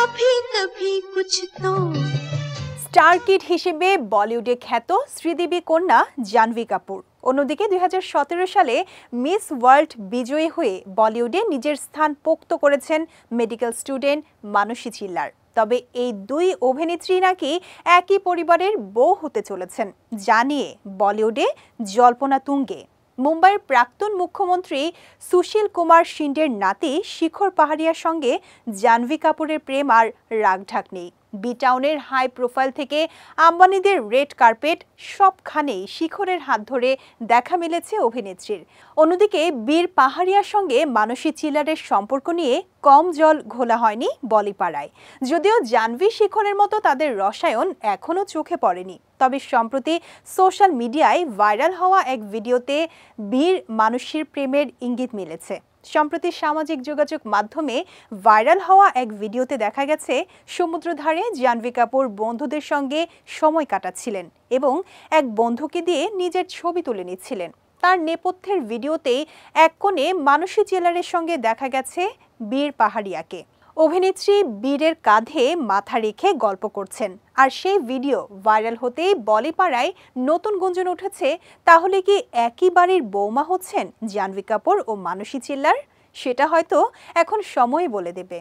कभी कभी कुछ तो। স্টার কিড হিসেবে বলিউডে খ্যাত শ্রীদেবী কন্যা জাহ্নবী কাপুর অন্যদিকে 2017 সালে মিস ওয়ার্ল্ড বিজয়ী হয়ে বলিউডে নিজের স্থান পোক্ত করেছেন মেডিকেল স্টুডেন্ট মানসী চিল্লার। তবে এই দুই অভিনেত্রী নাকি একই পরিবারের বউ হতে চলেছেন, যা নিয়ে বলিউডে জল্পনা তুঙ্গে। মুম্বাইয়ের প্রাক্তন মুখ্যমন্ত্রী সুশীল কুমার শিন্ডের নাতি শিখর পাহাড়িয়ার সঙ্গে জাহ্নবী কাপুরের প্রেম আর রাগঢাক নেই। বি টাউনের হাই প্রোফাইল থেকে আম্বানিদের রেড কার্পেট সবখানেই শিখরের হাত ধরে দেখা মিলেছে অভিনেত্রীর। অন্যদিকে বীর পাহাড়িয়ার সঙ্গে মানসী চিল্লারের সম্পর্ক নিয়ে কম জল ঘোলা হয়নি বলিপাড়ায়। যদিও জাহ্নবী শিখরের মতো তাদের রসায়ন এখনও চোখে পড়েনি, তবে সম্প্রতি সোশ্যাল মিডিয়ায় ভাইরাল হওয়া এক ভিডিওতে বীর মানসীর প্রেমের ইঙ্গিত মিলেছে। সম্প্রতি সামাজিক যোগাযোগ মাধ্যমে ভাইরাল হওয়া এক ভিডিওতে দেখা গেছে সমুদ্রধারে জাহ্নবী কাপুর বন্ধুদের সঙ্গে সময় কাটাচ্ছিলেন এবং এক বন্ধুকে দিয়ে নিজের ছবি তুলে নিচ্ছিলেন। তার নেপথ্যের ভিডিওতে এক কোণে মানসী চিল্লারের সঙ্গে দেখা গেছে বীর পাহাড়িয়াকে। অভিনেত্রী বীরের কাঁধে মাথা রেখে গল্প করছেন, আর সেই ভিডিও ভাইরাল হতেই বলিপাড়ায় নতুন গুঞ্জন উঠেছে, তাহলে কি একই বাড়ির বৌমা হচ্ছেন জাহ্নবী কাপুর ও মানসী চিল্লার? সেটা হয়তো এখন সময় বলে দেবে।